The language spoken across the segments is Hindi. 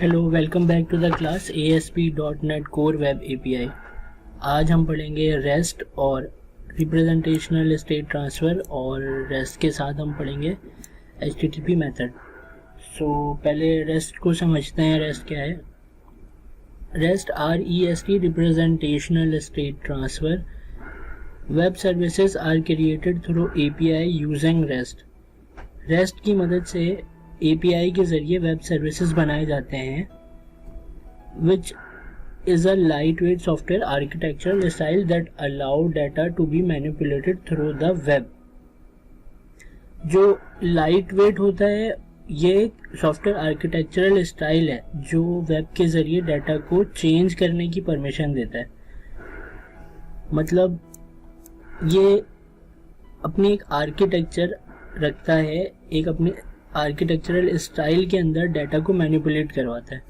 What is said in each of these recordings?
Hello, welcome back to the class ASP.NET Core Web API। आज हम पढ़ेंगे रेस्ट और रिप्रेजेंटेशनल स्टेट ट्रांसफ़र, और रेस्ट के साथ हम पढ़ेंगे HTTP मेथड। पहले रेस्ट को समझते हैं। रेस्ट क्या है? REST REST representational state transfer web services are created through API using REST. REST की मदद से API के ज़रिए वेब सर्विसेज बनाए जाते हैं, which is a lightweight software architectural style that allow data to be manipulated through the web। जो lightweight होता है ये एक सॉफ्टवेयर आर्किटेक्चरल स्टाइल है जो वेब के ज़रिए डाटा को चेंज करने की परमिशन देता है। मतलब ये अपनी एक आर्किटेक्चर रखता है, एक अपनी आर्किटेक्चरल स्टाइल के अंदर डाटा को मैनिपुलेट करवाता है।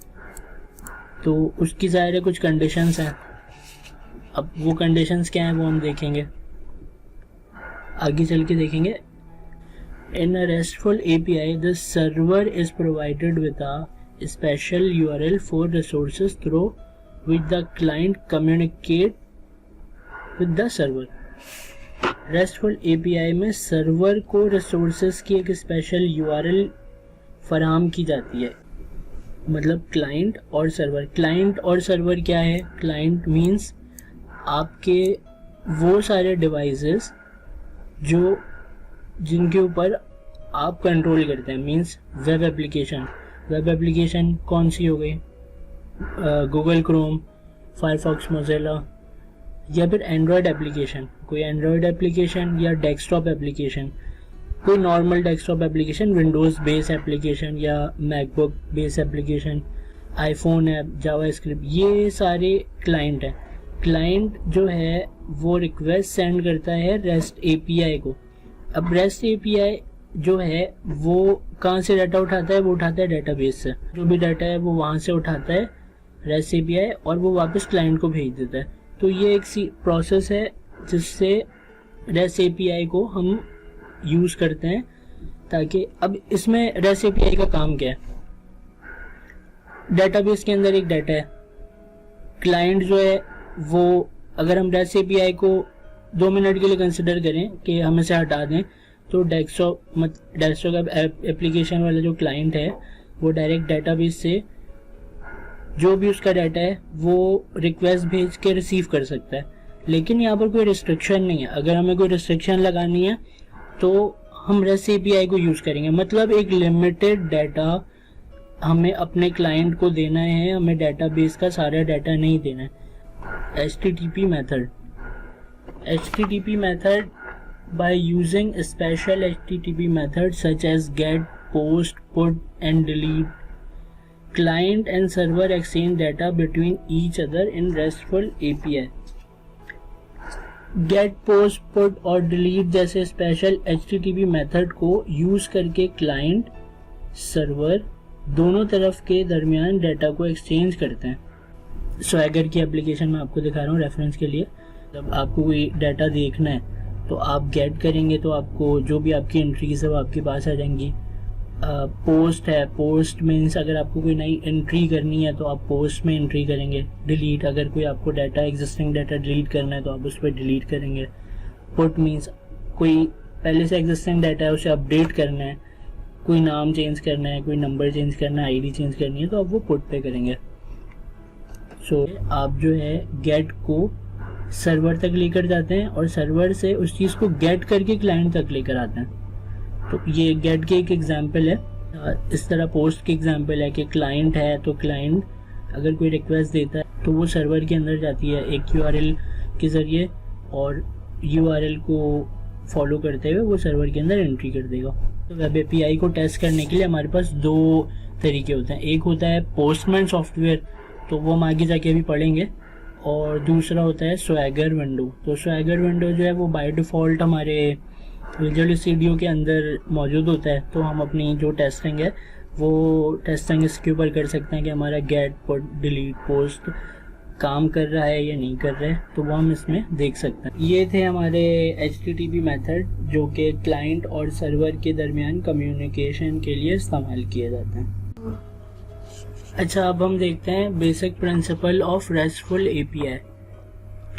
तो उसकी ज़ाहिर है कुछ कंडीशंस हैं। अब वो कंडीशंस क्या हैं वो हम देखेंगे, आगे चल के देखेंगे। In a RESTful API the server is provided with a special URL for resources through which the client communicate with the server. RESTful API में सर्वर को रिसोर्सेज की एक स्पेशल URL फराहम की जाती है। मतलब क्लाइंट और सर्वर। क्लाइंट और सर्वर क्या है? क्लाइंट मींस आपके वो सारे डिवाइसेस जो जिनके ऊपर आप कंट्रोल करते हैं, means web application. Web application कौन सी हो गई? गूगल क्रोम, फायरफॉक्स, मोज़िला, या फिर एंड्रॉयड एप्लीकेशन, कोई एंड्रॉयड एप्लीकेशन या डेस्कटॉप एप्लीकेशन, कोई normal desktop application, Windows base application या MacBook base application, iPhone app, JavaScript, ये सारे क्लाइंट हैं। क्लाइंट जो है वो रिक्वेस्ट सेंड करता है रेस्ट API को। अब रेस्ट API जो है वो कहाँ से डाटा उठाता है? वो उठाता है डेटाबेस से। जो भी डाटा है वो वहाँ से उठाता है रेस्ट API और वो वापस क्लाइंट को भेज देता है। तो ये एक प्रोसेस है जिससे रेस्ट API को हम यूज़ करते हैं, ताकि अब इसमें रेस्ट API का काम क्या है? डेटाबेस के अंदर एक डाटा है, क्लाइंट जो है वो, अगर हम रेस्ट API को 2 मिनट के लिए कंसिडर करें कि हम इसे हटा दें, तो डेस्कटॉप एप्लीकेशन वाला जो क्लाइंट है वो डायरेक्ट डेटाबेस से जो भी उसका डाटा है वो रिक्वेस्ट भेज के रिसीव कर सकता है। लेकिन यहाँ पर कोई रिस्ट्रिक्शन नहीं है। अगर हमें कोई रिस्ट्रिक्शन लगानी है तो हम रेस्ट API को यूज़ करेंगे। मतलब एक लिमिटेड डाटा हमें अपने क्लाइंट को देना है, हमें डेटाबेस का सारा डाटा नहीं देना है। HTTP method. HTTP method by using special HTTP methods such as get, post, put and delete, client and server exchange data between each other in RESTful API। get, post, put और delete जैसे स्पेशल HTTP मेथड को यूज़ करके क्लाइंट सर्वर दोनों तरफ के दरमियान डाटा को एक्सचेंज करते हैं। स्वैगर की एप्लीकेशन में आपको दिखा रहा हूँ रेफरेंस के लिए। जब आपको कोई डाटा देखना है तो आप गेट करेंगे तो आपको जो भी आपकी एंट्रीज है वो आपके पास आ जाएंगी। पोस्ट है, पोस्ट मीन्स अगर आपको कोई नई एंट्री करनी है तो आप पोस्ट में एंट्री करेंगे। डिलीट, अगर कोई आपको डाटा, एग्जिस्टिंग डाटा डिलीट करना है तो आप उस पर डिलीट करेंगे। पुट मीन्स कोई पहले से एग्जिस्टिंग डाटा है उसे अपडेट करना है, कोई नाम चेंज करना है, कोई नंबर चेंज करना है, ID चेंज करनी है तो आप वो पुट पे करेंगे। आप जो है गेट को सर्वर तक लेकर जाते हैं और सर्वर से उस चीज़ को गेट करके क्लाइंट तक लेकर आते हैं। तो ये गेट के एक एग्जांपल है। इस तरह पोस्ट के एग्जांपल है कि क्लाइंट है तो क्लाइंट अगर कोई रिक्वेस्ट देता है तो वो सर्वर के अंदर जाती है एक URL के ज़रिए, और URL को फॉलो करते हुए वो सर्वर के अंदर एंट्री कर देगा। तो वेब API को टेस्ट करने के लिए हमारे पास 2 तरीके होते हैं। एक होता है पोस्टमैन सॉफ्टवेयर, तो वो हम आगे जाके अभी पढ़ेंगे, और दूसरा होता है स्वैगर विंडो। तो स्वैगर विंडो जो है वो बाय डिफ़ॉल्ट हमारे विजुअल स्टूडियो के अंदर मौजूद होता है। तो हम अपनी जो टेस्टिंग है वो टेस्टिंग इसके ऊपर कर सकते हैं कि हमारा गेट, पुट, डिलीट, पोस्ट काम कर रहा है या नहीं कर रहा है, तो वो हम इसमें देख सकते हैं। ये थे हमारे HTTP मेथड जो कि क्लाइंट और सर्वर के दरमियान कम्युनिकेशन के लिए इस्तेमाल किए जाते हैं। अच्छा, अब हम देखते हैं basic principle of restful API.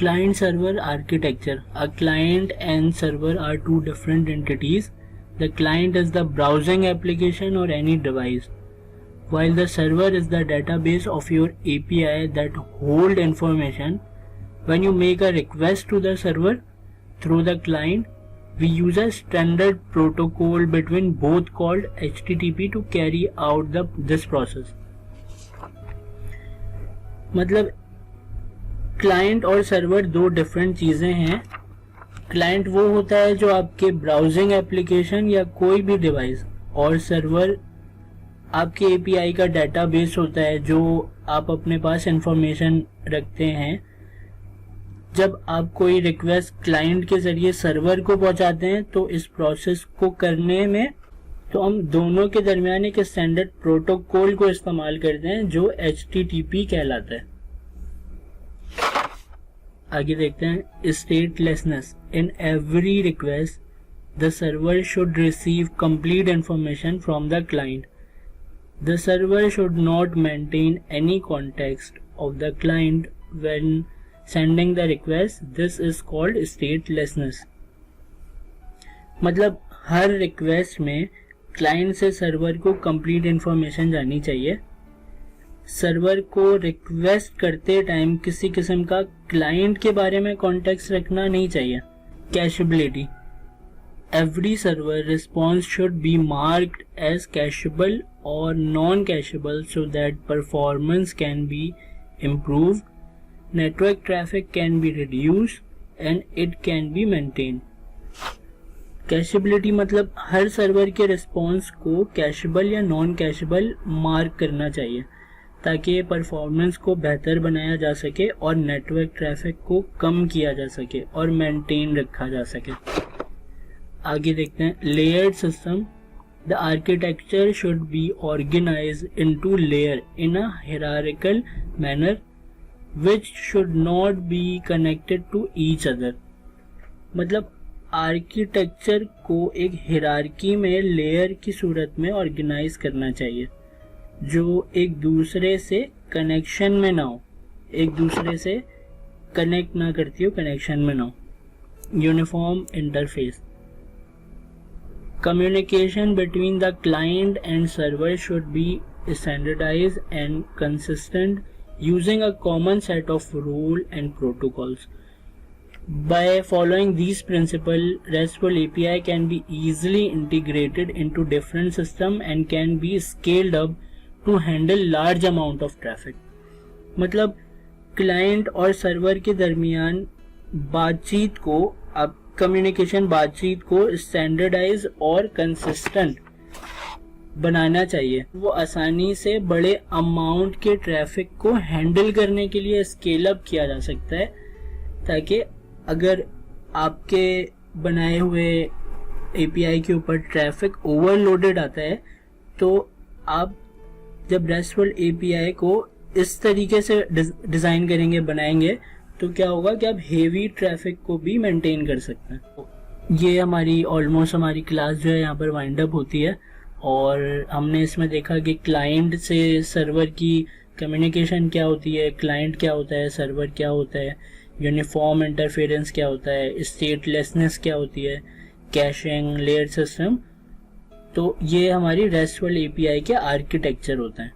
Client server architecture. A client and server are two different entities. The client is the browsing application or any device, while the server is the database of your API that hold information. When you make a request to the server through the client, we use a standard protocol between both called HTTP to carry out this process. मतलब क्लाइंट और सर्वर दो डिफरेंट चीज़ें हैं. क्लाइंट वो होता है जो आपके ब्राउजिंग एप्लीकेशन या कोई भी डिवाइस, और सर्वर आपके एपीआई का डेटाबेस होता है जो आप अपने पास इंफॉर्मेशन रखते हैं. जब आप कोई रिक्वेस्ट क्लाइंट के ज़रिए सर्वर को पहुंचाते हैं तो इस प्रोसेस को करने में तो हम दोनों के दरमियान एक स्टैंडर्ड प्रोटोकॉल को इस्तेमाल करते हैं जो HTTP कहलाता है. आगे देखते हैं statelessness. In every request the server should receive complete information from the client. The server should not maintain any context of the client when sending the request. This is called statelessness. मतलब हर रिक्वेस्ट में क्लाइंट से सर्वर को कंप्लीट इंफॉर्मेशन जानी चाहिए. सर्वर को रिक्वेस्ट करते टाइम किसी किस्म का क्लाइंट के बारे में कॉन्टेक्स्ट रखना नहीं चाहिए. Cacheability. Every server response should be marked as cacheable और non cacheable so that performance can be improve, network traffic can be reduced and it can be maintain. Cacheability मतलब हर सर्वर के रिस्पॉन्स को कैशेबल या नॉन कैशेबल मार्क करना चाहिए ताकि परफॉर्मेंस को बेहतर बनाया जा सके और नेटवर्क ट्रैफिक को कम किया जा सके और मेंटेन रखा जा सके. आगे देखते हैं layered system. The architecture should be organised into layer in a hierarchical manner which should not be connected to each other. मतलब आर्किटेक्चर को एक हायरार्की में लेयर की सूरत में ऑर्गेनाइज करना चाहिए जो एक दूसरे से कनेक्शन में ना हो, एक दूसरे से कनेक्ट ना करती हो, कनेक्शन में ना हो. Uniform interface. Communication between the client and server should be standardized and consistent using a common set of rule and protocols. By following these principles, RESTful API can be easily integrated into different systems and can be scaled up to handle large amount of traffic. मतलब क्लाइंट और सर्वर के दरमियान बातचीत को, अब कम्युनिकेशन बातचीत को स्टैंडर्डाइज और कंसिस्टेंट बनाना चाहिए. वो आसानी से बड़े अमाउंट के ट्रैफिक को हैंडल करने के लिए स्केल अप किया जा सकता है ताकि अगर आपके बनाए हुए एपीआई के ऊपर ट्रैफिक ओवरलोडेड आता है तो आप जब रेस्टफुल एपीआई को इस तरीके से डिज़ाइन करेंगे, बनाएंगे, तो क्या होगा कि आप हेवी ट्रैफिक को भी मेंटेन कर सकते हैं. ये हमारी क्लास जो है यहाँ पर वाइंड अप होती है और हमने इसमें देखा कि क्लाइंट से सर्वर की कम्युनिकेशन क्या होती है, क्लाइंट क्या होता है, सर्वर क्या होता है, यूनिफॉर्म इंटरफेरेंस क्या होता है, स्टेटलेसनेस क्या होती है, कैशिंग, लेयर सिस्टम. तो ये हमारी रेस्टफुल एपीआई के आर्किटेक्चर होते हैं.